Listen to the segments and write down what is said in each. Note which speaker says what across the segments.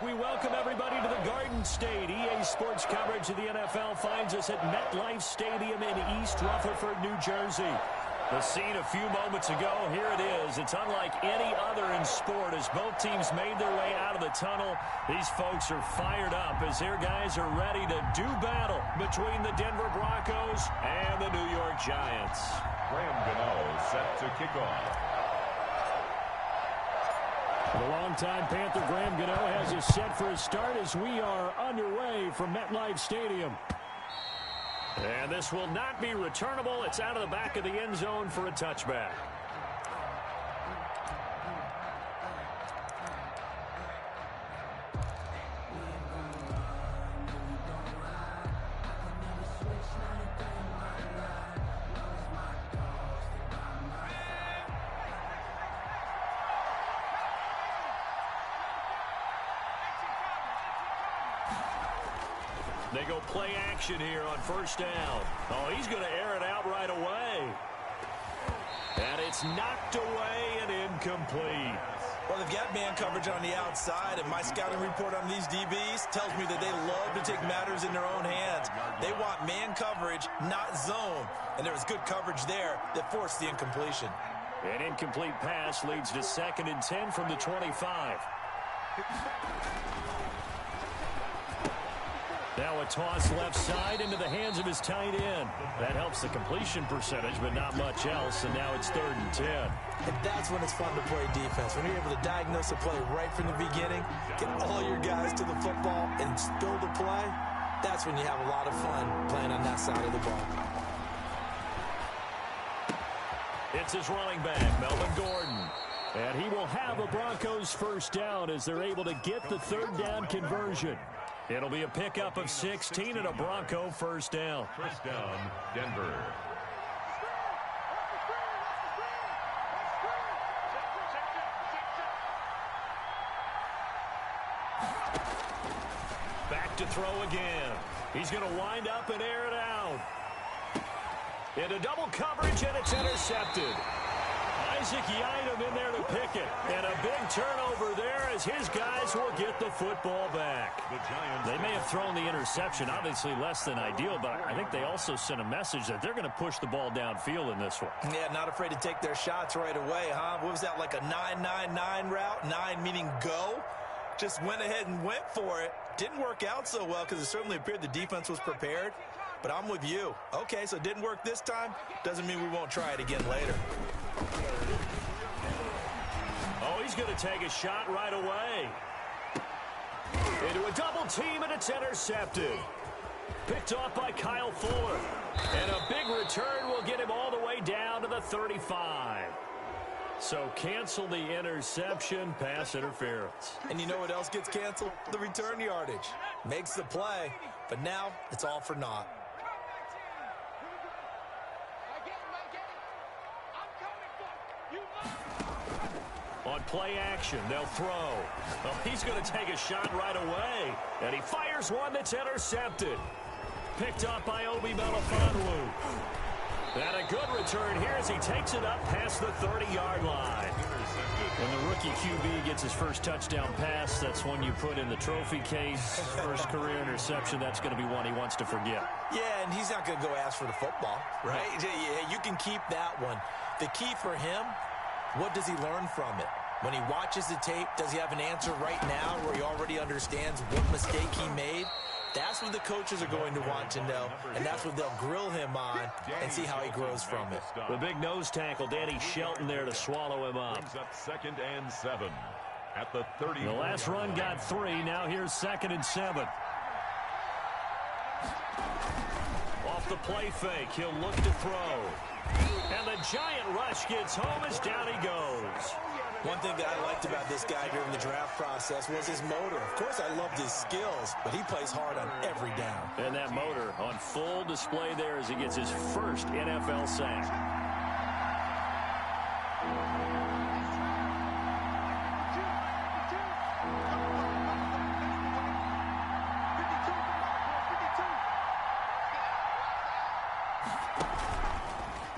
Speaker 1: We welcome everybody to the Garden State. EA Sports coverage of the NFL finds us at MetLife Stadium in East Rutherford, New Jersey. The scene a few moments ago, here it is. It's unlike any other in sport as both teams made their way out of the tunnel. These folks are fired up as their guys are ready to do battle between the Denver Broncos and the New York Giants.
Speaker 2: Graham Gano set to kick off.
Speaker 1: The longtime Panther Graham Gano has us set for a start as we are underway from MetLife Stadium. And this will not be returnable. It's out of the back of the end zone for a touchback. They go play action here on first down. Oh, he's going to air it out right away. And it's knocked away and incomplete.
Speaker 3: Well, they've got man coverage on the outside, and my scouting report on these DBs tells me that they love to take matters in their own hands. They want man coverage, not zone. And there was good coverage there that forced the incompletion.
Speaker 1: An incomplete pass leads to 2nd and 10 from the 25. Now a toss left side into the hands of his tight end. That helps the completion percentage, but not much else, and now it's 3rd and 10.
Speaker 3: And that's when it's fun to play defense. When you're able to diagnose a play right from the beginning, get all your guys to the football, and build a play, that's when you have a lot of fun playing on that side of the ball.
Speaker 1: It's his running back, Melvin Gordon. And he will have a Broncos first down as they're able to get the 3rd down conversion. It'll be a pickup of 16 and a Bronco first down.
Speaker 2: First down, Denver.
Speaker 1: Back to throw again. He's going to wind up and air it out. Into double coverage, and it's intercepted. Isaac Yiadom in there to pick it. And a big turnover there as his guys will get the football back. They may have thrown the interception, obviously less than ideal, but I think they also sent a message that they're going to push the ball downfield in this one.
Speaker 3: Yeah, not afraid to take their shots right away, huh? What was that, like a 9-9-9 route? 9 meaning go? Just went ahead and went for it. Didn't work out so well because it certainly appeared the defense was prepared. But I'm with you. Okay, so it didn't work this time. Doesn't mean we won't try it again later.
Speaker 1: Oh, he's going to take a shot right away. Into a double team, and it's intercepted. Picked off by Kyle Fuller. And a big return will get him all the way down to the 35. So cancel the interception, pass interference.
Speaker 3: And you know what else gets canceled? The return yardage. Makes the play, but now it's all for naught.
Speaker 1: On play action, they'll throw. Well, he's going to take a shot right away. And he fires one that's intercepted. Picked up by Obi Melifonwu. And a good return here as he takes it up past the 30-yard line. When the rookie QB gets his first touchdown pass, that's one you put in the trophy case. First career interception, that's going to be one he wants to forget.
Speaker 3: Yeah, and he's not going to go ask for the football, right? Yeah, you can keep that one. The key for him, what does he learn from it? When he watches the tape, does he have an answer right now where he already understands what mistake he made? That's what the coaches are going to want to know, and that's what they'll grill him on and see how he grows from it.
Speaker 1: The big nose tackle, Danny Shelton, there to swallow him up.
Speaker 2: 2nd and 7 at the 30.
Speaker 1: The last run got 3. Now here's 2nd and 7. Off the play fake, he'll look to throw. And the giant rush gets home as down he goes.
Speaker 3: One thing that I liked about this guy during the draft process was his motor. Of course, I loved his skills, but he plays hard on every down.
Speaker 1: And that motor on full display there as he gets his first NFL sack.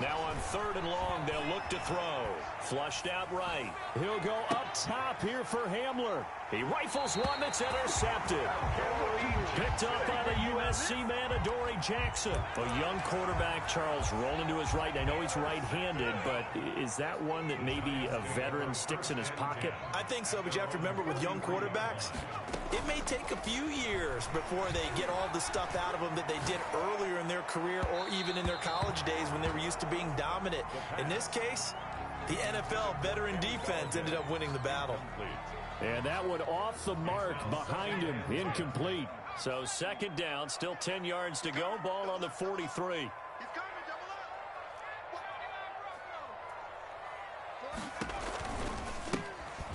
Speaker 1: Now on 3rd and long, they'll look to throw. Flushed out right. He'll go up top here for Hamler. He rifles one that's intercepted. Picked up by the USC man, Adoree Jackson. A young quarterback, Charles, rolling to his right. I know he's right-handed, but is that one that maybe a veteran sticks in his pocket?
Speaker 3: I think so, but you have to remember with young quarterbacks, it may take a few years before they get all the stuff out of them that they did earlier in their career or even in their college days when they were used to being dominant. In this case, the NFL veteran defense ended up winning the battle.
Speaker 1: And that one off the mark behind him, incomplete. So second down, still 10 yards to go, ball on the 43.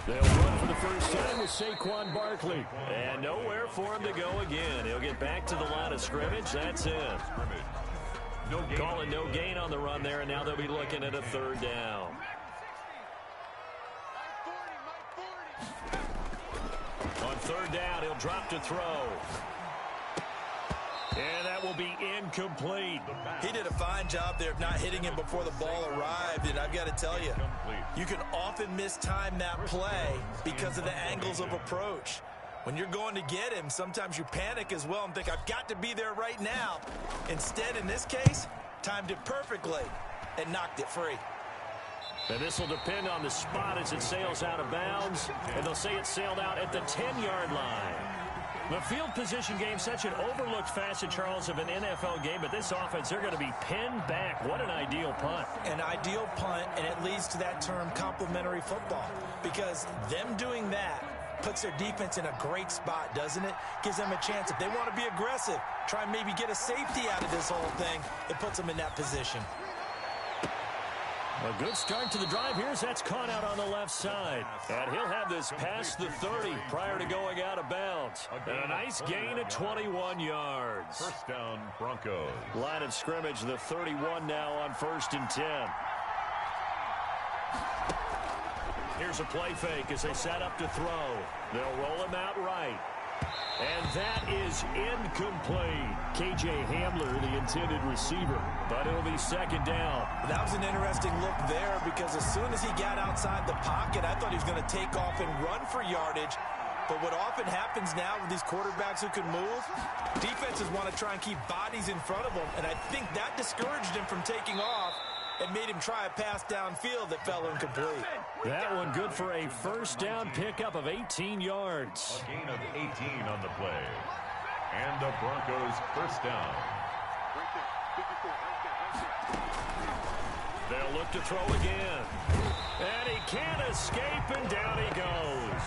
Speaker 1: They'll run for the first time with Saquon Barkley. And nowhere for him to go again. He'll get back to the line of scrimmage. That's it. Calling no gain on the run there, and now they'll be looking at a third down. On third down, he'll drop to throw. And that will be incomplete.
Speaker 3: He did a fine job there of not hitting him before the ball arrived. And I've got to tell you, you can often mistime that play because of the angles of approach. When you're going to get him, sometimes you panic as well and think, I've got to be there right now. Instead, in this case, timed it perfectly and knocked it free.
Speaker 1: And this will depend on the spot as it sails out of bounds. And they'll say it sailed out at the 10-yard line. The field position game, such an overlooked facet, Charles, of an NFL game. But this offense, they're going to be pinned back. What an ideal punt.
Speaker 3: An ideal punt, and it leads to that term complementary football. Because them doing that puts their defense in a great spot, doesn't it? Gives them a chance. If they want to be aggressive, try and maybe get a safety out of this whole thing, it puts them in that position.
Speaker 1: A good start to the drive. That's caught out on the left side. And he'll have this past the 30 prior to going out of bounds. And a nice gain of 21 yards.
Speaker 2: First down, Broncos.
Speaker 1: Line of scrimmage, the 31 now on 1st and 10. Here's a play fake as they set up to throw. They'll roll him out right. And that is incomplete. K.J. Hamler, the intended receiver. But it'll be second down.
Speaker 3: That was an interesting look there because as soon as he got outside the pocket, I thought he was going to take off and run for yardage. But what often happens now with these quarterbacks who can move, defenses want to try and keep bodies in front of them. And I think that discouraged him from taking off and made him try a pass downfield that fell incomplete.
Speaker 1: That one good for a first down pickup of 18 yards.
Speaker 2: A gain of 18 on the play. And the Broncos first down.
Speaker 1: They'll look to throw again. And he can't escape, and down he goes.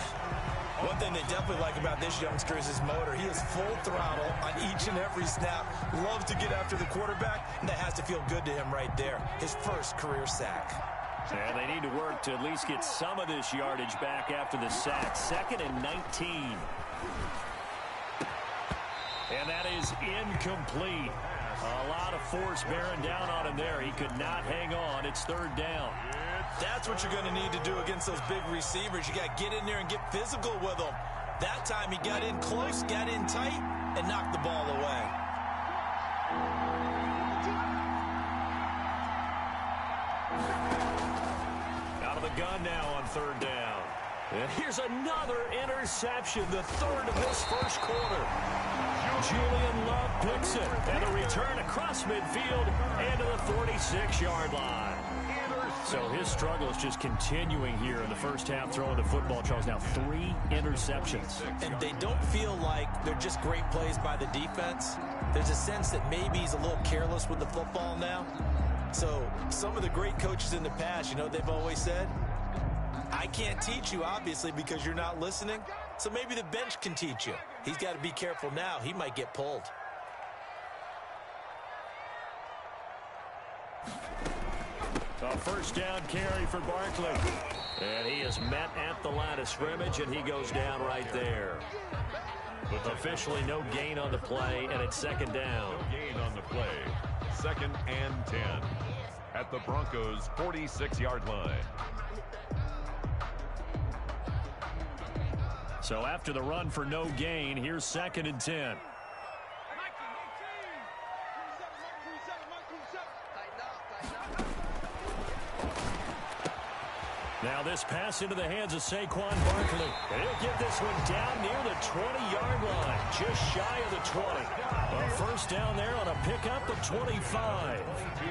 Speaker 3: One thing they definitely like about this youngster is his motor. He is full throttle on each and every snap. Loves to get after the quarterback, and that has to feel good to him right there. His first career sack.
Speaker 1: And they need to work to at least get some of this yardage back after the sack. 2nd and 19. And that is incomplete. A lot of force bearing down on him there. He could not hang on. It's third down.
Speaker 3: That's what you're going to need to do against those big receivers. You got to get in there and get physical with them. That time he got in close, got in tight, and knocked the ball away.
Speaker 1: Out of the gun now on third down. And here's another interception, the third of this first quarter. Julian Love picks it, and a return across midfield and to the 46-yard line. So his struggle is just continuing here in the first half, throwing the football. Charles, now 3 interceptions.
Speaker 3: And they don't feel like they're just great plays by the defense. There's a sense that maybe he's a little careless with the football now. So some of the great coaches in the past, you know, they've always said, I can't teach you, obviously, because you're not listening. So maybe the bench can teach you. He's got to be careful now. He might get pulled.
Speaker 1: A first down carry for Barkley. And he is met at the line of scrimmage, and he goes down right there. Officially no gain on the play, and it's second down.
Speaker 2: No gain on the play. 2nd and 10. At the Broncos' 46-yard line.
Speaker 1: So after the run for no gain, here's 2nd and 10. Now this This pass into the hands of Saquon Barkley. And he'll get this one down near the 20-yard line, just shy of the 20. A first down there on a pickup of 25.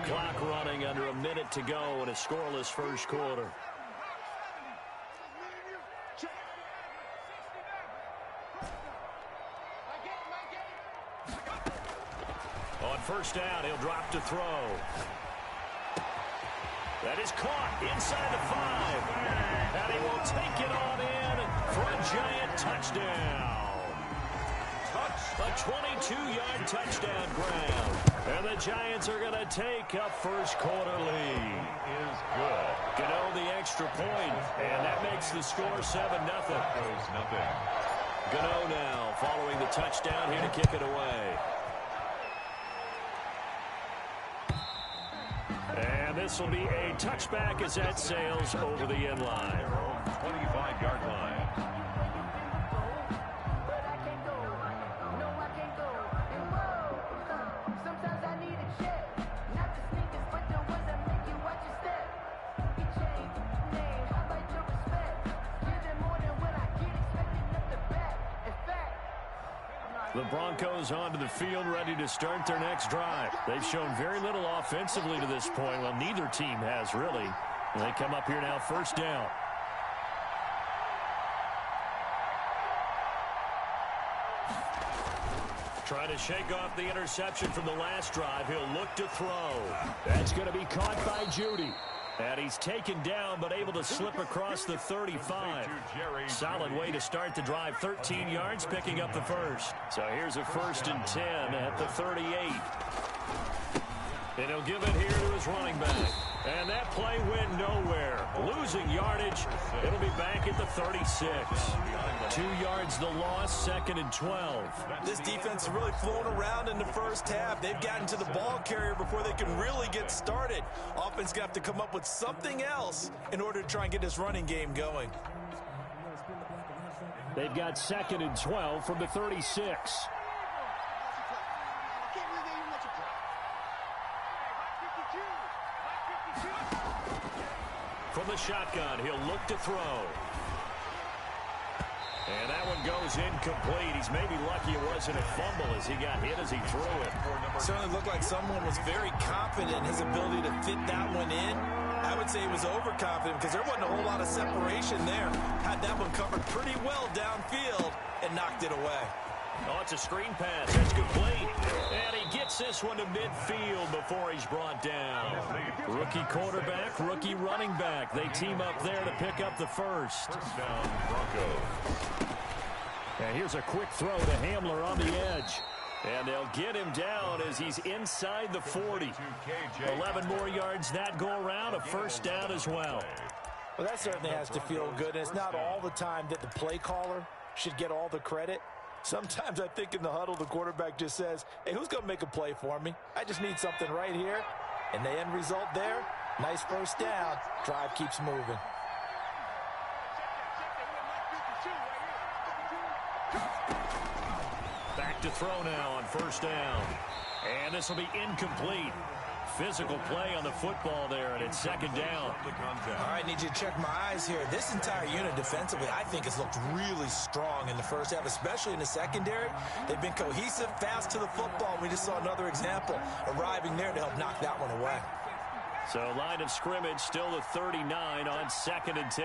Speaker 1: Clock running under a minute to go in a scoreless first quarter. On first down, he'll drop to throw. That is caught inside the 5. And he will take it on in for a Giant touchdown. A 22-yard touchdown grab. And the Giants are going to take a first quarter lead.
Speaker 2: Is good.
Speaker 1: Gano the extra point, and that makes the score 7-0. Gano now following the touchdown here to kick it away. And this will be a touchback as that sails over the end line.
Speaker 2: 25-yard line.
Speaker 1: The Broncos onto the field ready to start their next drive. They've shown very little offensively to this point. Well, neither team has really. And they come up here now first down. Trying to shake off the interception from the last drive. He'll look to throw. That's going to be caught by Jeudy. And he's taken down, but able to slip across the 35. Solid way to start the drive. 13 yards, picking up the first. So here's a 1st and 10 at the 38. And he'll give it here to his running back. And that play went nowhere. Losing yardage. It'll be back at the 36. 2 yards the loss, 2nd and 12.
Speaker 3: This defense is really flown around in the first half. They've gotten to the ball carrier before they can really get started. Offense got to come up with something else in order to try and get this running game going.
Speaker 1: They've got 2nd and 12 from the 36. From the shotgun, he'll look to throw. And that one goes incomplete. He's maybe lucky it wasn't a fumble as he got hit as he threw it.
Speaker 3: Certainly looked like someone was very confident in his ability to fit that one in. I would say he was overconfident because there wasn't a whole lot of separation there. Had that one covered pretty well downfield and knocked it away.
Speaker 1: Oh, it's a screen pass. That's complete. And he gets this one to midfield before he's brought down. Rookie quarterback, rookie running back. They team up there to pick up the first.
Speaker 2: First down, Broncos.
Speaker 1: And here's a quick throw to Hamler on the edge. And they'll get him down as he's inside the 40. 11 more yards that go around. A first down as well.
Speaker 3: Well, that certainly has to feel good. And it's not all the time that the play caller should get all the credit. Sometimes I think in the huddle, the quarterback just says, hey, who's going to make a play for me? I just need something right here. And the end result there, nice first down. Drive keeps moving.
Speaker 1: Back to throw now on first down. And this will be incomplete. Physical play on the football there, and it's 2nd down.
Speaker 3: All right, need you to check my eyes here. This entire unit defensively, I think, has looked really strong in the first half, especially in the secondary. They've been cohesive, fast to the football. We just saw another example arriving there to help knock that one away.
Speaker 1: So line of scrimmage still the 39 on 2nd and 10.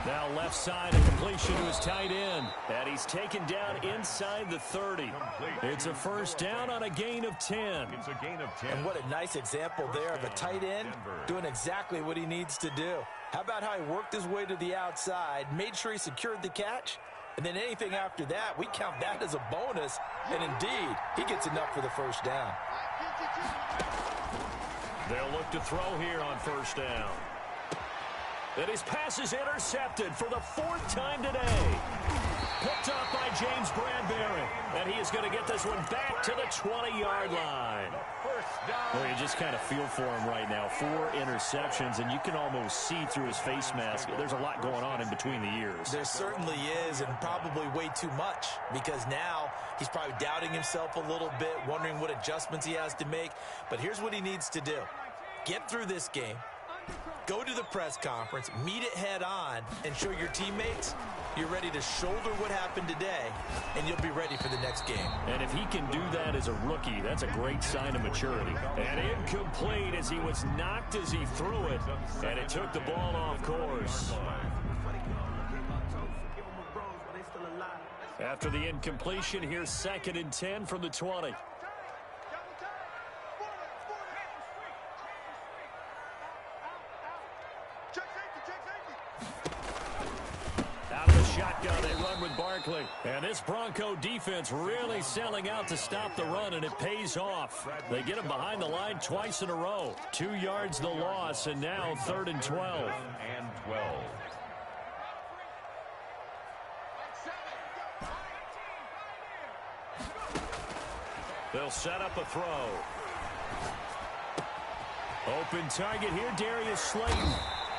Speaker 1: Now left side, a completion to his tight end. And he's taken down inside the 30. It's a first down on a gain of 10.
Speaker 2: It's a gain of 10.
Speaker 3: And what a nice example there of a tight end doing exactly what he needs to do. How about how he worked his way to the outside, made sure he secured the catch, and then anything after that, we count that as a bonus. And indeed, he gets enough for the first down.
Speaker 1: They'll look to throw here on first down. And his pass is intercepted for the 4th time today. Picked up by James Bradbury. And he is going to get this one back to the 20-yard line. Well, you just kind of feel for him right now. 4 interceptions, and you can almost see through his face mask. There's a lot going on in between the ears.
Speaker 3: There certainly is, and probably way too much, because now he's probably doubting himself a little bit, wondering what adjustments he has to make. But here's what he needs to do. Get through this game, go to the press conference, meet it head on, and show your teammates you're ready to shoulder what happened today, and you'll be ready for the next game.
Speaker 1: And if he can do that as a rookie, that's a great sign of maturity. And incomplete as he was knocked as he threw it, and it took the ball off course. After the incompletion, here's 2nd and 10 from the 20. Shotgun, they run with Barkley. And this Bronco defense really selling out to stop the run, and it pays off. They get him behind the line twice in a row. 2 yards the loss, and now 3rd and 12.
Speaker 2: And 12.
Speaker 1: They'll set up a throw. Open target here, Darius Slayton.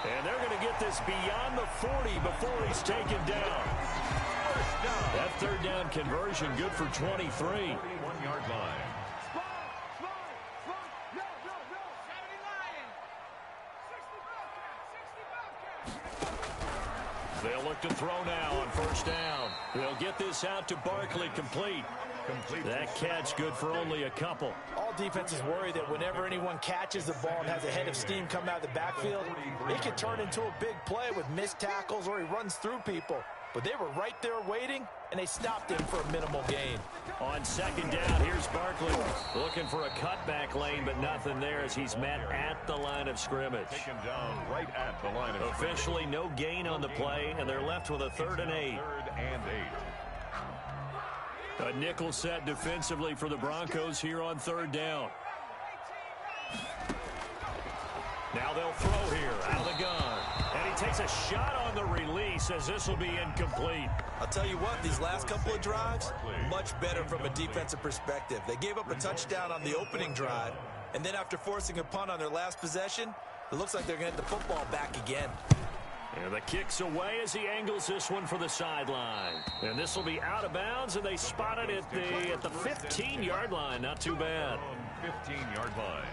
Speaker 1: And they're going to get this beyond the 40 before he's taken down. That 3rd down conversion good for 23.
Speaker 2: 1-yard line.
Speaker 1: They'll look to throw now on 1st down. They'll get this out to Barkley, complete. That catch good for only a couple.
Speaker 3: All defenses worry that whenever anyone catches the ball and has a head of steam come out of the backfield, it can turn into a big play with missed tackles or he runs through people. But they were right there waiting, and they stopped him for a minimal gain.
Speaker 1: On 2nd down, here's Barkley looking for a cutback lane, but nothing there as he's met at the line of scrimmage.
Speaker 2: Taken down right at the line of scrimmage.
Speaker 1: Officially no gain on the play, and they're left with a 3rd and 8.
Speaker 2: 3rd and 8.
Speaker 1: A nickel set defensively for the Broncos here on 3rd down. Now they'll throw here out of the gun. And he takes a shot on the release as this will be incomplete.
Speaker 3: I'll tell you what, these last couple of drives, much better from a defensive perspective. They gave up a touchdown on the opening drive, and then after forcing a punt on their last possession, it looks like they're going to get the football back again.
Speaker 1: And the kick's away as he angles this one for the sideline. And this will be out of bounds, and they spot it at the 15-yard line. Not too bad.
Speaker 2: 15-yard line.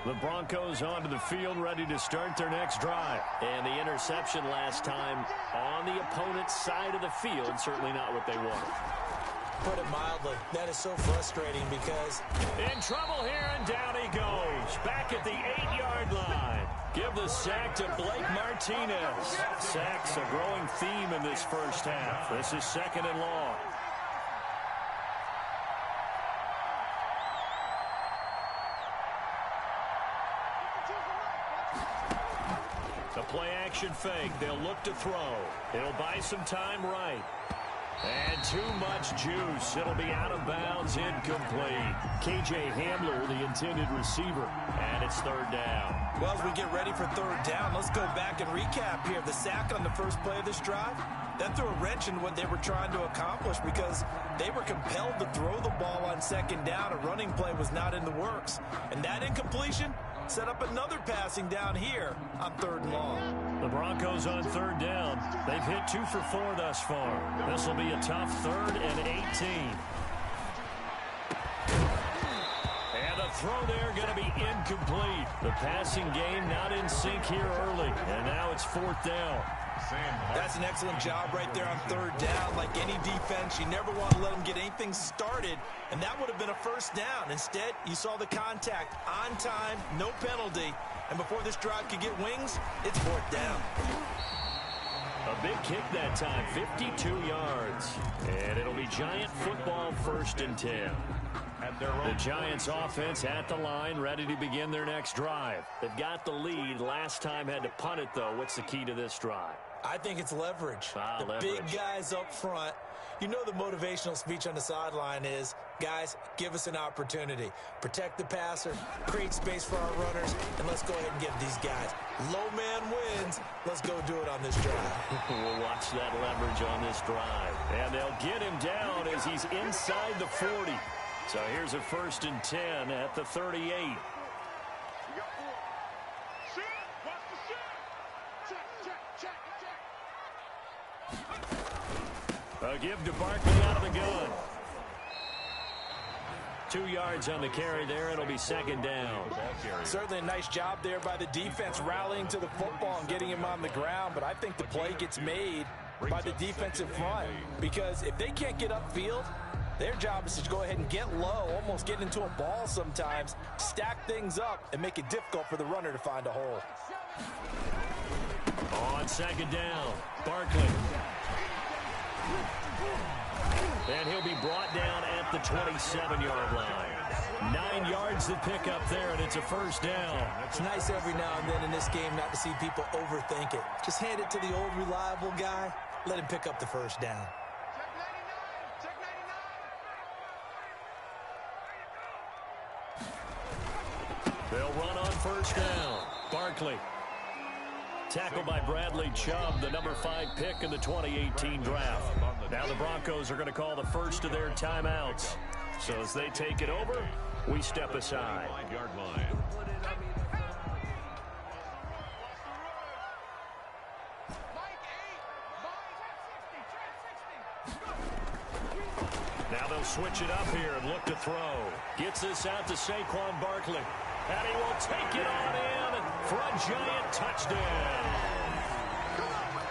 Speaker 1: The Broncos onto the field, ready to start their next drive. And the interception last time on the opponent's side of the field, certainly not what they wanted.
Speaker 3: Put it mildly, that is so frustrating because...
Speaker 1: In trouble here, and down he goes. Back at the 8-yard line. Give the sack to Blake Martinez. Sacks a growing theme in this first half. This is 2nd and long. The play-action fake. They'll look to throw. It'll buy some time right. And too much juice. It'll be out of bounds, incomplete. KJ Hamler, the intended receiver. And it's 3rd down.
Speaker 3: Well, as we get ready for 3rd down, let's go back and recap here. The sack on the first play of this drive, that threw a wrench in what they were trying to accomplish because they were compelled to throw the ball on 2nd down. A running play was not in the works. And that incompletion set up another passing down here on 3rd and long.
Speaker 1: The Broncos on 3rd down. They've hit 2 for 4 thus far. This will be a tough 3rd and 18. And a throw there going to be incomplete. The passing game not in sync here early. And now it's 4th down.
Speaker 3: That's an excellent job right there on 3rd down. Like any defense, you never want to let them get anything started, and that would have been a 1st down. Instead, you saw the contact on time, no penalty, and before this drive could get wings, it's 4th down.
Speaker 1: A big kick that time, 52 yards. And it'll be Giant football, 1st and 10. The Giants offense at the line, ready to begin their next drive. They've got the lead. Last time had to punt it, though. What's the key to this drive?
Speaker 3: I think it's leverage.
Speaker 1: Leverage.
Speaker 3: Big guys up front. You know the motivational speech on the sideline is, guys, give us an opportunity. Protect the passer, create space for our runners, and let's go ahead and get these guys. Low man wins. Let's go do it on this drive.
Speaker 1: We'll watch that leverage on this drive. And they'll get him down as he's inside the 40. So here's a 1st and 10 at the 38. A give to Barkley out of the gun. 2 yards on the carry there. It'll be 2nd down.
Speaker 3: Certainly a nice job there by the defense rallying to the football and getting him on the ground. But I think the play gets made by the defensive front. Because if they can't get upfield, their job is to go ahead and get low, almost get into a ball sometimes, stack things up, and make it difficult for the runner to find a hole.
Speaker 1: On 2nd down, Barkley. And he'll be brought down at the 27-yard line. 9 yards to pick up there, and it's a 1st down.
Speaker 3: It's nice every now and then in this game not to see people overthink it. Just hand it to the old reliable guy. Let him pick up the 1st down.
Speaker 1: They'll run on 1st down. Barkley. Tackled by Bradley Chubb, the number 5 pick in the 2018 draft. Now the Broncos are going to call the first of their timeouts. So as they take it over, we step aside.
Speaker 2: 5-yard line.
Speaker 1: Now they'll switch it up here and look to throw. Gets this out to Saquon Barkley. And he will take it on in for a giant touchdown.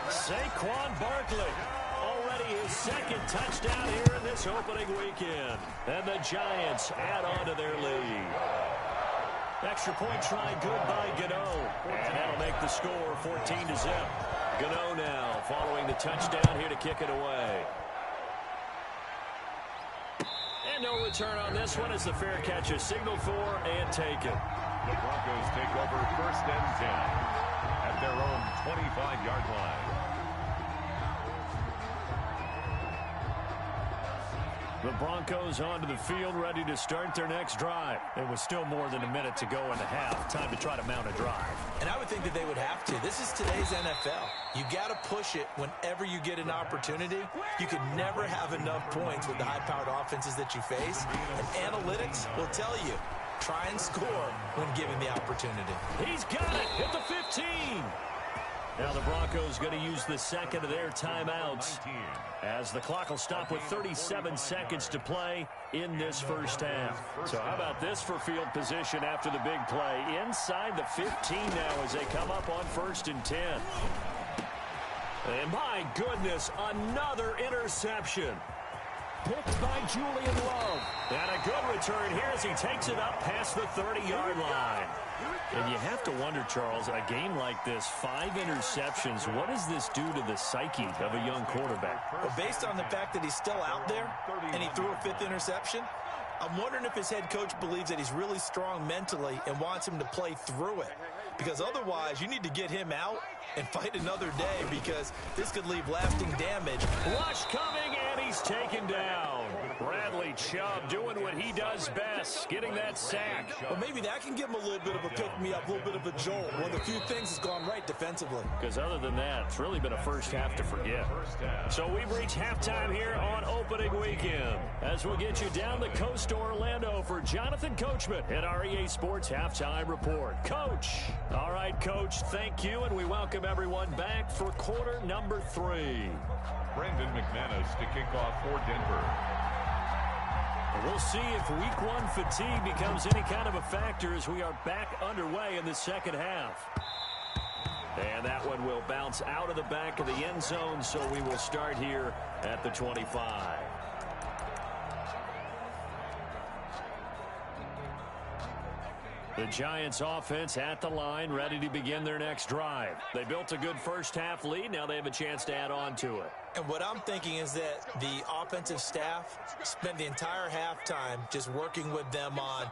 Speaker 1: Saquon Barkley, already his 2nd touchdown here in this opening weekend. And the Giants add on to their lead. Extra point try good by Gano. And that'll make the score 14-0. Gano now following the touchdown here to kick it away. And no return on this one as the fair catch is signaled for and taken.
Speaker 2: The Broncos take over 1st and 10 at their own 25-yard line.
Speaker 1: The Broncos onto the field, ready to start their next drive. It was still more than a minute to go in the half. Time to try to mount a drive.
Speaker 3: And I would think that they would have to. This is today's NFL. You got to push it whenever you get an opportunity. You can never have enough points with the high-powered offenses that you face. And analytics will tell you, try and score when given the opportunity.
Speaker 1: He's got it at the 15. Now the Broncos going to use the 2nd of their timeouts as the clock will stop with 37 seconds to play in this 1st half. So how about this for field position after the big play? Inside the 15 now as they come up on 1st and 10. And my goodness, another interception. Picked by Julian Love. And a good return here as he takes it up past the 30-yard line. And you have to wonder, Charles, a game like this, 5 interceptions, what does this do to the psyche of a young quarterback?
Speaker 3: Well, based on the fact that he's still out there and he threw a 5th interception, I'm wondering if his head coach believes that he's really strong mentally and wants him to play through it. Because otherwise, you need to get him out and fight another day because this could leave lasting damage.
Speaker 1: Rush coming, and he's taken down. Bradley Chubb doing what he does best, getting that sack.
Speaker 3: Well, maybe that can give him a little bit of a pick-me-up, a little bit of a jolt. One of the few things has gone right defensively.
Speaker 1: Because other than that, it's really been a 1st half to forget. So we've reached halftime here on opening weekend. As we'll get you down the coast to Orlando for Jonathan Coachman at our EA Sports Halftime Report. Coach. All right, Coach, thank you, and we welcome everyone back for quarter number 3.
Speaker 2: Brandon McManus to kick off for Denver.
Speaker 1: We'll see if week 1 fatigue becomes any kind of a factor as we are back underway in the 2nd half. And that one will bounce out of the back of the end zone, so we will start here at the 25. The Giants offense at the line, ready to begin their next drive. They built a good 1st half lead. Now they have a chance to add on to it.
Speaker 3: And what I'm thinking is that the offensive staff spent the entire halftime just working with them on,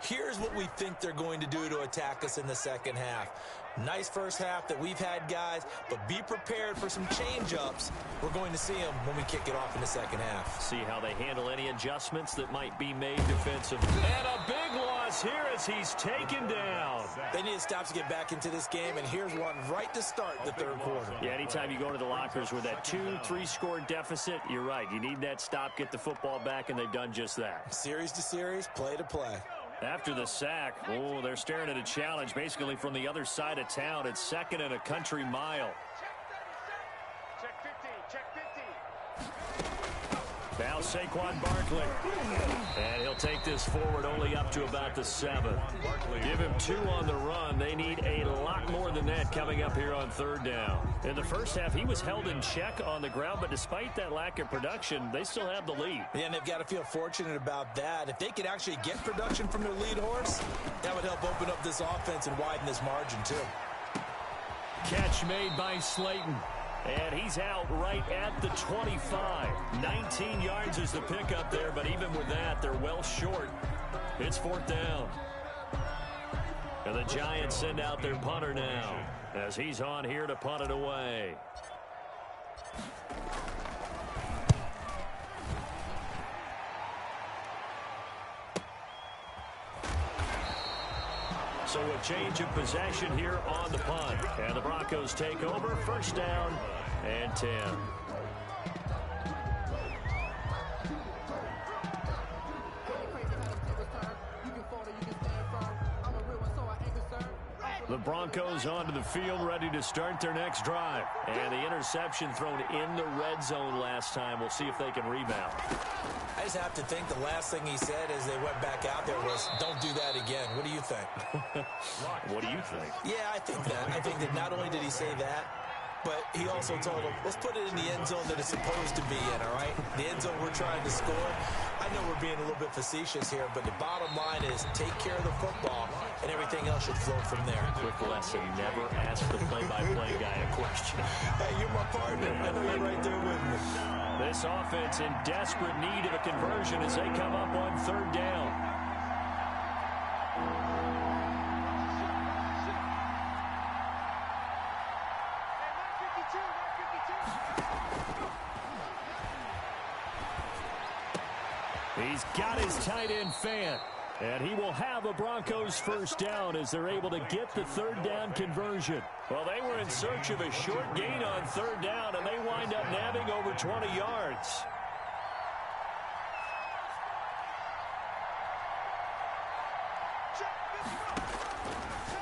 Speaker 3: here's what we think they're going to do to attack us in the 2nd half. Nice first half that we've had, guys, but be prepared for some change-ups. We're going to see them when we kick it off in the second half.
Speaker 1: See how they handle any adjustments that might be made defensively. And a big loss here as he's taken down.
Speaker 3: They need to stop to get back into this game, and here's one right to start the third quarter.
Speaker 1: Yeah, anytime you go to the lockers with that 2-3 score deficit, you're right. You need that stop, get the football back, and they've done just that.
Speaker 3: Series to series, play to play.
Speaker 1: After the sack, they're staring at a challenge basically from the other side of town. It's 2nd and a country mile. Now Saquon Barkley. And he'll take this forward only up to about the 7. Give him 2 on the run. They need a lot more than that coming up here on 3rd down. In the first half, he was held in check on the ground, but despite that lack of production, they still have the lead.
Speaker 3: Yeah, and they've got to feel fortunate about that. If they could actually get production from their lead horse, that would help open up this offense and widen this margin too.
Speaker 1: Catch made by Slayton. And he's out right at the 25. 19 yards is the pickup there, but even with that, they're well short. It's 4th down. And the Giants send out their punter now as he's on here to punt it away. So a change of possession here on the punt. And the Broncos take over. 1st down and 10. The Broncos onto the field, ready to start their next drive. And the interception thrown in the red zone last time. We'll see if they can rebound.
Speaker 3: I just have to think the last thing he said as they went back out there was, don't do that again. What do you think?
Speaker 1: What do you think?
Speaker 3: Yeah, I think that. I think that not only did he say that, but he also told him, let's put it in the end zone that it's supposed to be in, all right? The end zone we're trying to score. I know we're being a little bit facetious here, but the bottom line is take care of the football, and everything else should flow from there.
Speaker 1: Quick lesson, never ask the play-by-play guy a question.
Speaker 3: Hey, you're my partner. I know you're right there with me.
Speaker 1: This offense in desperate need of a conversion as they come up on 3rd down. He's got his tight end Fant. And he will have a Broncos 1st down as they're able to get the 3rd down conversion. Well, they were in search of a short gain on 3rd down, and they wind up nabbing over 20 yards.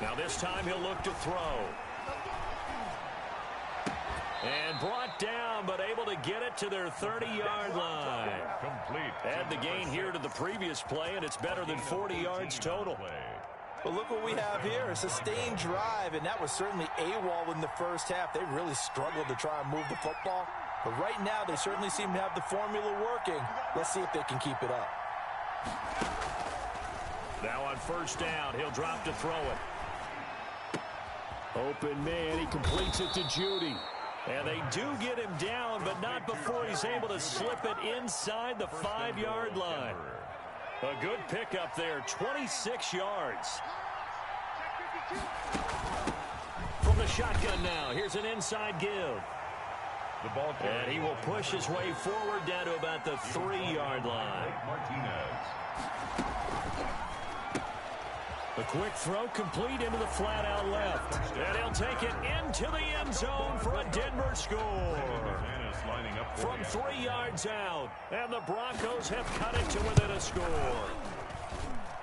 Speaker 1: Now this time he'll look to throw. And brought down, but able to get it to their 30-yard line.
Speaker 2: Complete.
Speaker 1: Add the gain here to the previous play, and it's better than 40 yards total.
Speaker 3: Well, look what we have here. A sustained drive, and that was certainly AWOL in the first half. They really struggled to try and move the football. But right now, they certainly seem to have the formula working. Let's see if they can keep it up.
Speaker 1: Now on 1st down, he'll drop to throw it. Open man, he completes it to Judy. And they do get him down, but not before he's able to slip it inside the 5-yard line. A good pickup there, 26 yards. From the shotgun now, here's an inside give.
Speaker 2: The ball
Speaker 1: and he will push his way forward down to about the 3-yard line.
Speaker 2: Martinez.
Speaker 1: A quick throw complete into the flat out left. And he'll take it into the end zone for a Denver score. From 3 yards out. And the Broncos have cut it to within a score.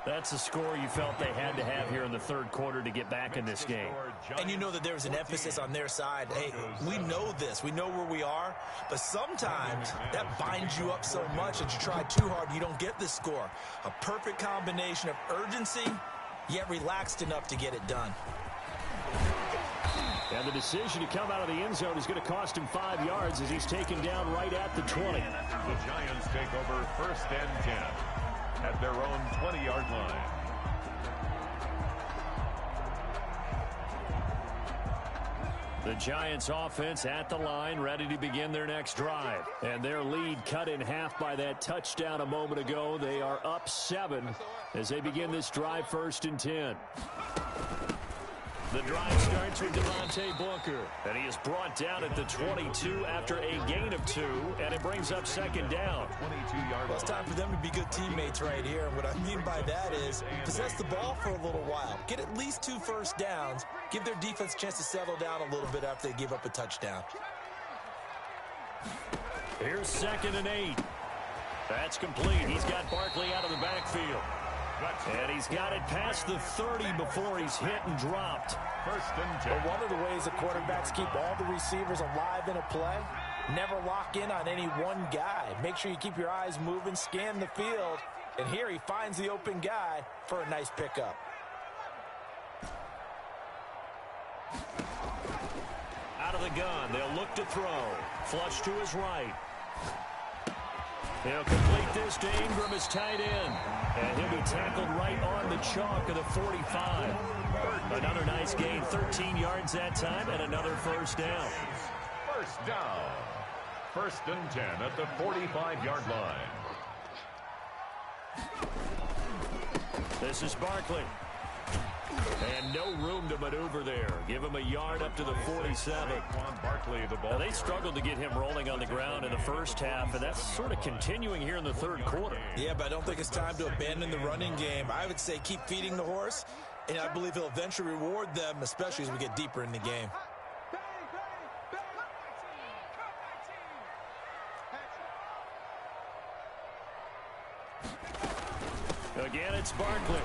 Speaker 1: That's a score you felt they had to have here in the 3rd quarter to get back in this game.
Speaker 3: And you know that there was an emphasis on their side. Hey, we know this. We know where we are. But sometimes that binds you up so much that you try too hard, you don't get this score. A perfect combination of urgency, yet relaxed enough to get it done.
Speaker 1: And the decision to come out of the end zone is going to cost him 5 yards as he's taken down right at the 20.
Speaker 2: The Giants take over 1st and 10 at their own 20-yard line.
Speaker 1: The Giants offense at the line, ready to begin their next drive. And their lead cut in half by that touchdown a moment ago. They are up 7 as they begin this drive 1st and 10. The drive starts with Devontae Booker, and he is brought down at the 22 after a gain of 2, and it brings up second down.
Speaker 2: 22-yard
Speaker 3: Well, it's time for them to be good teammates right here. And what I mean by that is possess the ball for a little while. Get at least 2 first downs. Give their defense a chance to settle down a little bit after they give up a touchdown.
Speaker 1: Here's 2nd and 8. That's complete. He's got Barkley out of the backfield. And he's got it past the 30 before he's hit and dropped.
Speaker 2: 1st and 10.
Speaker 3: But one of the ways the quarterbacks keep all the receivers alive in a play, never lock in on any one guy. Make sure you keep your eyes moving, scan the field. And here he finds the open guy for a nice pickup.
Speaker 1: Out of the gun, they'll look to throw. Flush to his right. He'll complete this to Ingram, his tight end. And he'll be tackled right on the chalk of the 45. Another nice gain, 13 yards that time, and another first down.
Speaker 2: First down. 1st and 10 at the 45-yard line.
Speaker 1: This is Barkley. And no room to maneuver there. Give him a yard up to the 47.
Speaker 2: Barkley, the ball.
Speaker 1: Now, they struggled to get him rolling on the ground in the first half, and that's sort of continuing here in the third quarter.
Speaker 3: Yeah, but I don't think it's time to abandon the running game. I would say keep feeding the horse, and I believe he'll eventually reward them, especially as we get deeper in the game.
Speaker 1: Again, it's Barkley.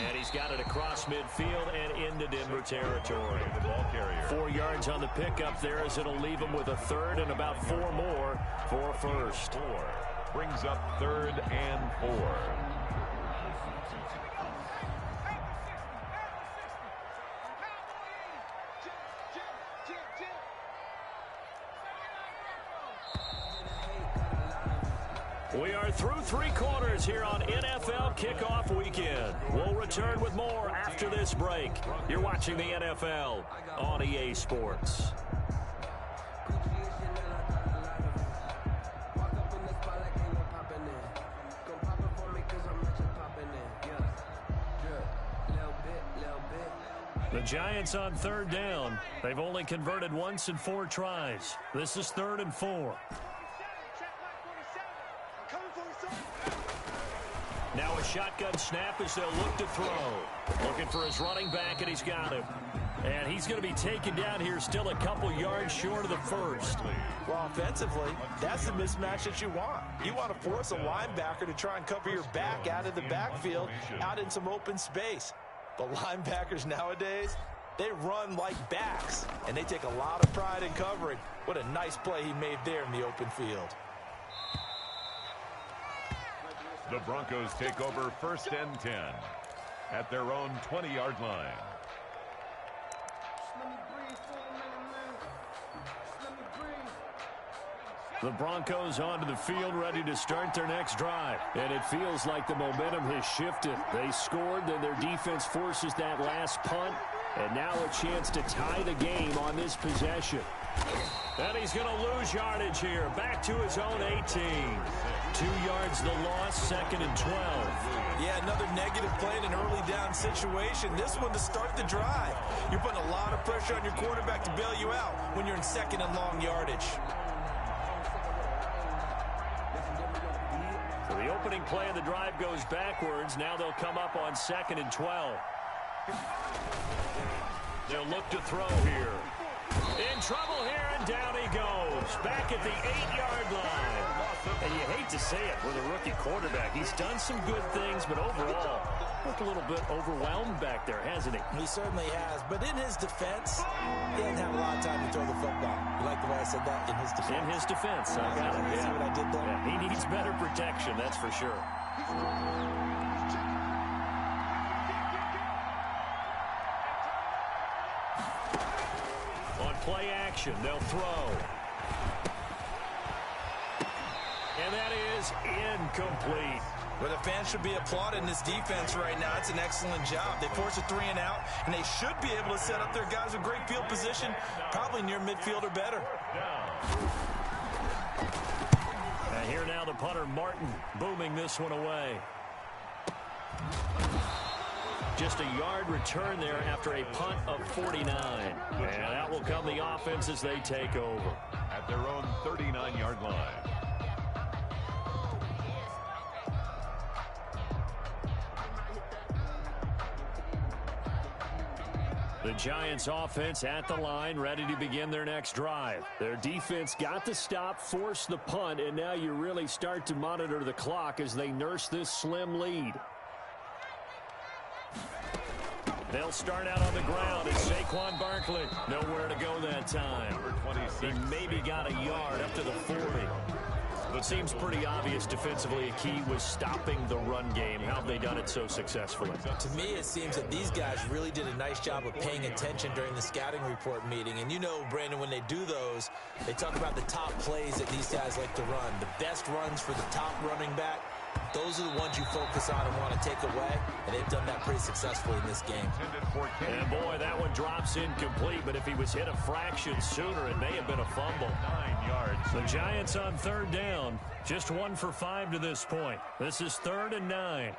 Speaker 1: And he's got it across midfield and into Denver territory.
Speaker 2: The ball carrier.
Speaker 1: 4 yards on the pickup there as it'll leave him with a third and about 4 more for a first.
Speaker 2: 4 brings up 3rd and 4.
Speaker 1: We are through 3 quarters here on NFL Kickoff Weekend. We'll return with more after this break. You're watching the NFL on EA Sports. The Giants on 3rd down. They've only converted once in 4 tries. This is 3rd and 4. Now a shotgun snap as they'll look to throw. Looking for his running back, and he's got him. And he's going to be taken down here still a couple yards short of the first.
Speaker 3: Well, offensively, that's the mismatch that you want. You want to force a linebacker to try and cover your back out of the backfield, out in some open space. The linebackers nowadays, they run like backs, and they take a lot of pride in covering. What a nice play he made there in the open field.
Speaker 2: The Broncos take over 1st and 10 at their own 20-yard line.
Speaker 1: The Broncos onto the field, ready to start their next drive. And it feels like the momentum has shifted. They scored, then their defense forces that last punt. And now a chance to tie the game on this possession. And he's going to lose yardage here. Back to his own 18. 2 yards the loss, 2nd and 12.
Speaker 3: Yeah, another negative play in an early down situation. This one to start the drive. You're putting a lot of pressure on your quarterback to bail you out when you're in 2nd and long yardage.
Speaker 1: So the opening play of the drive goes backwards. Now they'll come up on 2nd and 12. They'll look to throw here. In trouble here, and down he goes. Back at the 8-yard line. And you hate to say it with a rookie quarterback. He's done some good things, but overall, looked a little bit overwhelmed back there, hasn't he?
Speaker 3: He certainly has. But in his defense, he didn't have a lot of time to throw the football. You like the way I said that? In his defense.
Speaker 1: In his defense. I got it.
Speaker 3: See what I did there?
Speaker 1: Yeah, he needs better protection, that's for sure. On play action, they'll throw. And that is incomplete.
Speaker 3: Well, the fans should be applauding this defense right now. It's an excellent job. They force a 3 and out, and they should be able to set up their guys with great field position, probably near midfield or better.
Speaker 1: And here now the punter, Martin, booming this one away. Just a yard return there after a punt of 49. And out will come the offense as they take over.
Speaker 2: At their own 39-yard line.
Speaker 1: The Giants offense at the line, ready to begin their next drive. Their defense got the stop, forced the punt, and now you really start to monitor the clock as they nurse this slim lead. They'll start out on the ground as Saquon Barkley. Nowhere to go that time. He maybe got a yard up to the 40. But seems pretty obvious defensively a key was stopping the run game. How have they done it so successfully?
Speaker 3: To me, it seems that these guys really did a nice job of paying attention during the scouting report meeting. And you know, Brandon, when they do those, they talk about the top plays that these guys like to run. The best runs for the top running back. Those are the ones you focus on and want to take away, and they've done that pretty successfully in this game.
Speaker 1: And boy, that one drops incomplete, but if he was hit a fraction sooner, it may have been a fumble.
Speaker 2: 9 yards.
Speaker 1: The Giants on third down, just 1 for 5 to this point. This is 3rd and 9.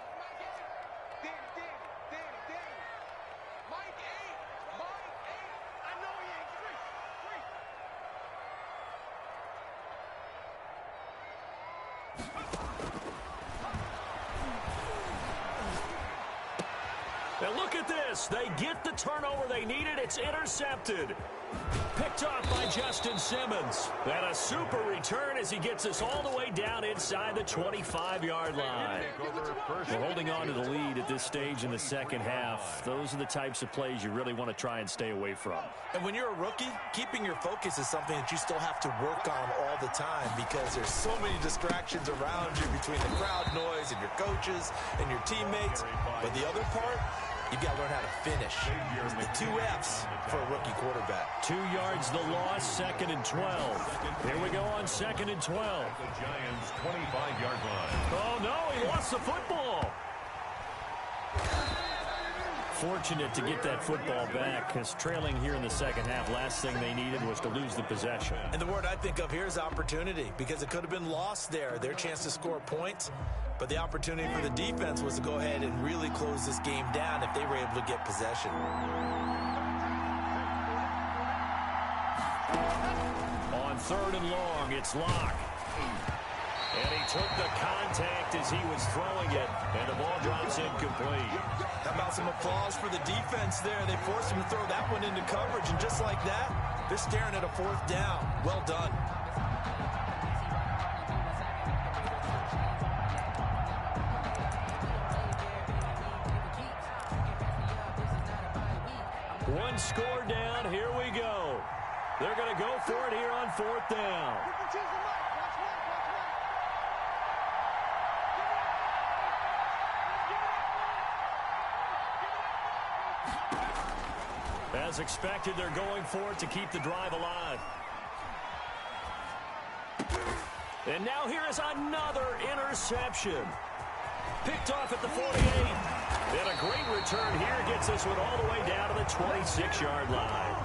Speaker 1: And look at this. They get the turnover they needed. It's intercepted. Picked off by Justin Simmons. And a super return as he gets us all the way down inside the 25-yard line. We're holding on to the lead at this stage in the second half. Those are the types of plays you really want to try and stay away from.
Speaker 3: And when you're a rookie, keeping your focus is something that you still have to work on all the time because there's so many distractions around you between the crowd noise and your coaches and your teammates. But the other part, you've got to learn how to finish. It's the 2 F's for a rookie quarterback.
Speaker 1: 2 yards the loss, 2nd and 12. Here we go on 2nd and 12.
Speaker 2: The Giants' 25-yard line.
Speaker 1: Oh, no, he lost the football. Fortunate to get that football back because trailing here in the second half, last thing they needed was to lose the possession.
Speaker 3: And the word I think of here is opportunity because it could have been lost there, their chance to score points. But the opportunity for the defense was to go ahead and really close this game down if they were able to get possession.
Speaker 1: On 3rd and long, it's Locke. And he took the contact as he was throwing it, and the ball drops incomplete.
Speaker 3: How about some applause for the defense there? They forced him to throw that one into coverage, and just like that, they're staring at a 4th down. Well done.
Speaker 1: One score down. Here we go. They're going to go for it here on 4th down. As expected, they're going for it to keep the drive alive. And now here is another interception. Picked off at the 48. And a great return here gets this one all the way down to the 26-yard line.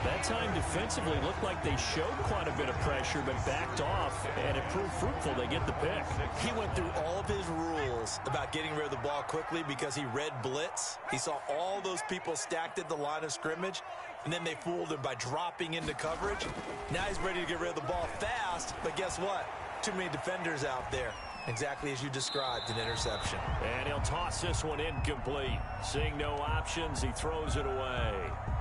Speaker 1: That time defensively looked like they showed quite a bit of pressure but backed off, and it proved fruitful. They get the pick.
Speaker 3: He went through all of his rules about getting rid of the ball quickly because he read blitz. He saw all those people stacked at the line of scrimmage, and then they fooled him by dropping into coverage. Now he's ready to get rid of the ball fast, but guess what? Too many defenders out there. Exactly as you described, an interception.
Speaker 1: And he'll toss this one incomplete. Seeing no options, he throws it away.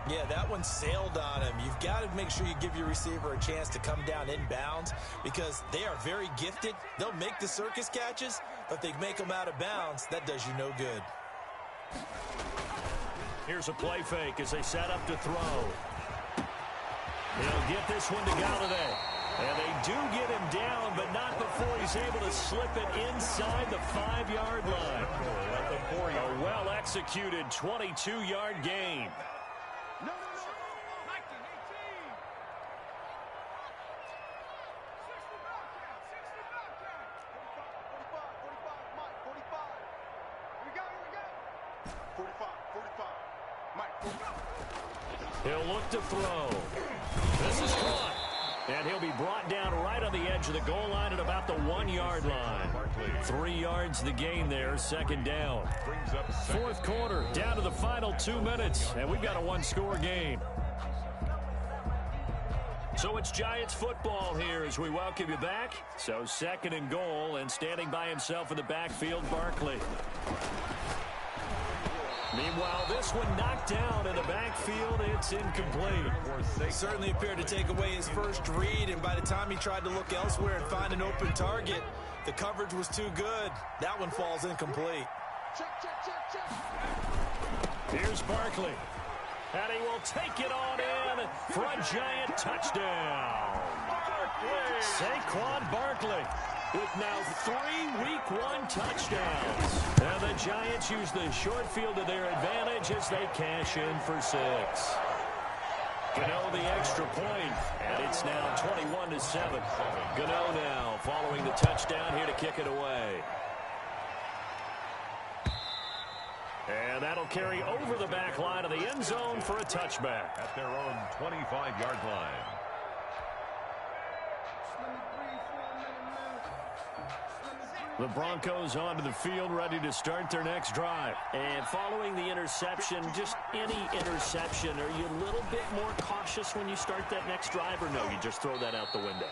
Speaker 3: Yeah, that one sailed on him. You've got to make sure you give your receiver a chance to come down inbounds because they are very gifted. They'll make the circus catches, but if they make them out of bounds, that does you no good.
Speaker 1: Here's a play fake as they set up to throw. He'll get this one to Galladay. And they do get him down, but not before he's able to slip it inside the 5-yard line. A well-executed 22-yard gain. He'll look to throw. This is caught. And he'll be brought down right on the edge of the goal line at about the 1-yard line. 3 yards the gain there, second down.
Speaker 2: Brings up second.
Speaker 1: Fourth quarter, down to the final 2 minutes, and we've got a one-score game. So it's Giants football here as we welcome you back. So second and goal, and standing by himself in the backfield, Barkley. Meanwhile, this one knocked down in the backfield. It's incomplete.
Speaker 3: Certainly appeared to take away his first read, and by the time he tried to look elsewhere and find an open target, the coverage was too good. That one falls incomplete.
Speaker 1: Here's Barkley. And he will take it on in for a Giant touchdown. Saquon Barkley with now 3 Week 1 touchdowns. And the Giants use the short field to their advantage as they cash in for 6. Gano the extra point, and it's now 21-7. Gano now following the touchdown here to kick it away. And that'll carry over the back line of the end zone for a touchback.
Speaker 2: At their own 25-yard line.
Speaker 1: The Broncos onto the field, ready to start their next drive. And following the interception, just any interception, are you a little bit more cautious when you start that next drive, or no, you just throw that out the window?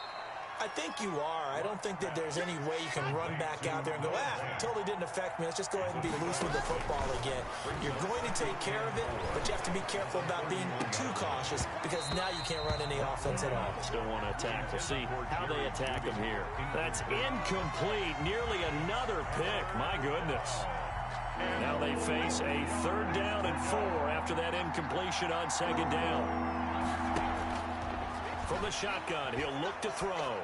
Speaker 3: I think you are. I don't think that there's any way you can run back out there and go, totally didn't affect me. Let's just go ahead and be loose with the football again. You're going to take care of it, but you have to be careful about being too cautious because now you can't run any offense at all.
Speaker 1: Still want to attack. We'll see how they attack him here. That's incomplete. Nearly another pick. My goodness. Now they face a 3rd down and 4 after that incompletion on 2nd down. From the shotgun, he'll look to throw.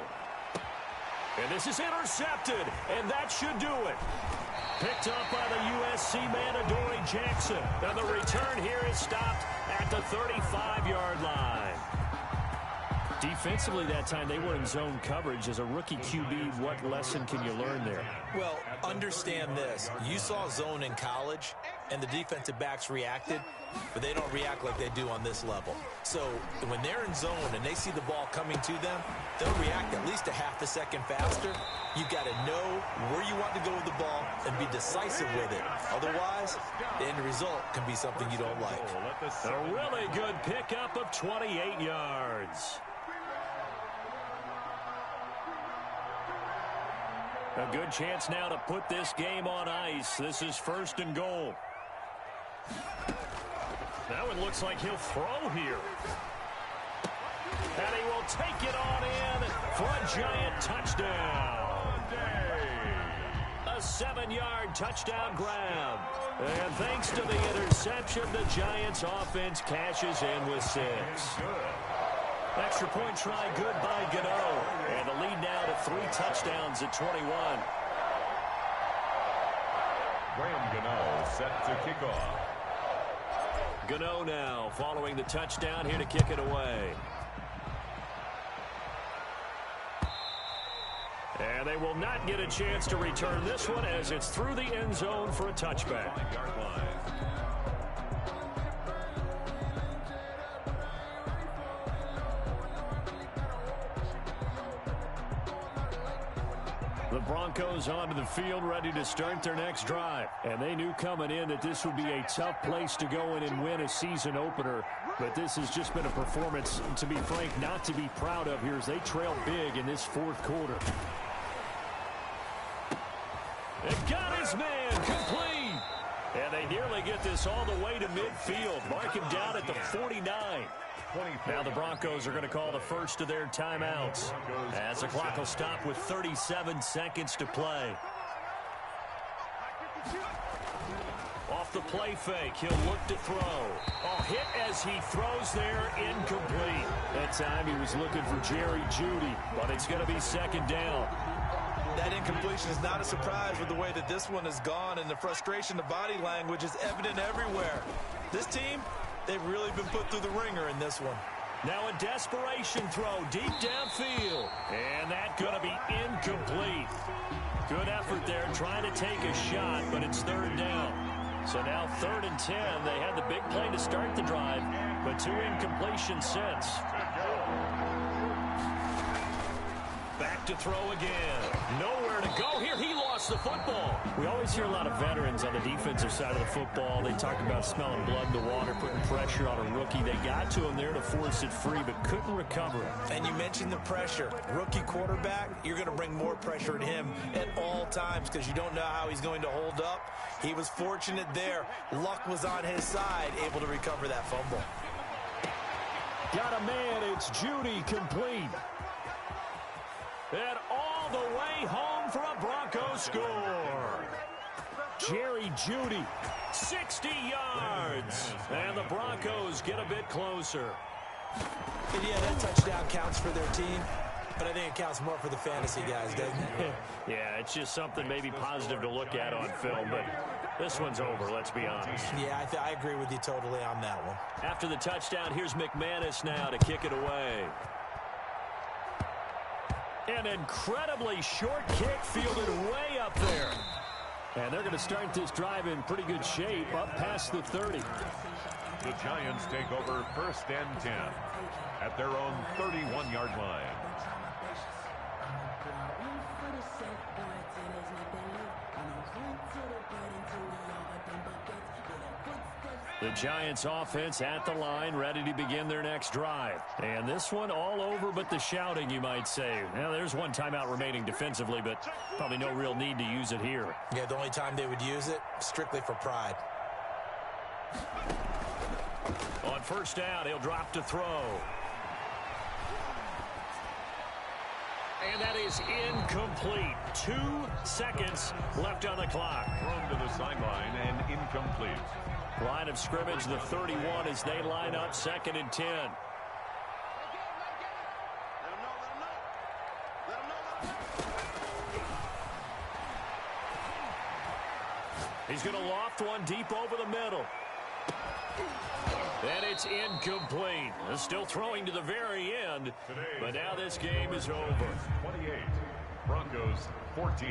Speaker 1: And this is intercepted, and that should do it. Picked up by the USC man, Adoree Jackson. And the return here is stopped at the 35-yard line. Defensively that time, they were in zone coverage. As a rookie QB, what lesson can you learn there?
Speaker 3: Well, understand this. You saw zone in college, and the defensive backs reacted, but they don't react like they do on this level. So when they're in zone and they see the ball coming to them, they'll react at least a half a second faster. You've got to know where you want to go with the ball and be decisive with it. Otherwise, the end result can be something you don't like.
Speaker 1: A really good pickup of 28 yards. A good chance now to put this game on ice. This is 1st and goal. Now it looks like he'll throw here. And he will take it on in for a Giant touchdown. A 7-yard touchdown grab. And thanks to the interception, the Giants offense cashes in with 6. Extra point try good by Gano. And the lead now to 3 touchdowns at 21.
Speaker 2: Graham Gano set to kick off.
Speaker 1: Gano now following the touchdown here to kick it away. And they will not get a chance to return this one as it's through the end zone for a touchback. The Broncos onto the field ready to start their next drive. And they knew coming in that this would be a tough place to go in and win a season opener. But this has just been a performance, to be frank, not to be proud of here as they trail big in this 4th quarter. It got his man complete. And they nearly get this all the way to midfield. Mark him down at the 49. Now the Broncos are going to call the first of their timeouts as the clock will stop with 37 seconds to play. Off the play fake, he'll look to throw. Oh, hit as he throws there, incomplete. That time he was looking for Jerry Jeudy, but it's going to be 2nd down.
Speaker 3: That incompletion is not a surprise with the way that this one has gone, and the frustration, the body language is evident everywhere. This team, they've really been put through the ringer in this one.
Speaker 1: Now a desperation throw deep downfield. And that's going to be incomplete. Good effort there trying to take a shot, but it's 3rd down. So now 3rd and 10. They had the big play to start the drive, but 2 incompletions since. Back to throw again. Nowhere to go here. He lost gets the football.
Speaker 4: We always hear a lot of veterans on the defensive side of the football. They talk about smelling blood in the water, putting pressure on a rookie. They got to him there to force it free, but couldn't recover it.
Speaker 3: And you mentioned the pressure. Rookie quarterback, you're going to bring more pressure at him at all times because you don't know how he's going to hold up. He was fortunate there. Luck was on his side, able to recover that fumble.
Speaker 1: Got a man. It's Judy complete. And all the way home for a Broncos score. Jerry Judy, 60 yards. And the Broncos get a bit closer.
Speaker 3: And yeah, that touchdown counts for their team, but I think it counts more for the fantasy guys, doesn't it?
Speaker 1: Yeah, it's just something maybe positive to look at on film, but this one's over, let's be honest.
Speaker 3: Yeah, I agree with you totally on that one.
Speaker 1: After the touchdown, here's McManus now to kick it away. An incredibly short kick fielded way up there. And they're going to start this drive in pretty good shape up past the 30.
Speaker 2: The Giants take over 1st and 10 at their own 31-yard line.
Speaker 1: The Giants offense at the line, ready to begin their next drive. And this one all over but the shouting, you might say. Now, there's one timeout remaining defensively, but probably no real need to use it here.
Speaker 3: Yeah, the only time they would use it, strictly for pride.
Speaker 1: On 1st down, he'll drop to throw. And that is incomplete. 2 seconds left on the clock.
Speaker 2: Thrown to the sideline and incomplete.
Speaker 1: Line of scrimmage, the 31, as they line up 2nd and 10. He's going to loft one deep over the middle. And it's incomplete. Still throwing to the very end, but now this game is over.
Speaker 2: 28, Broncos 14.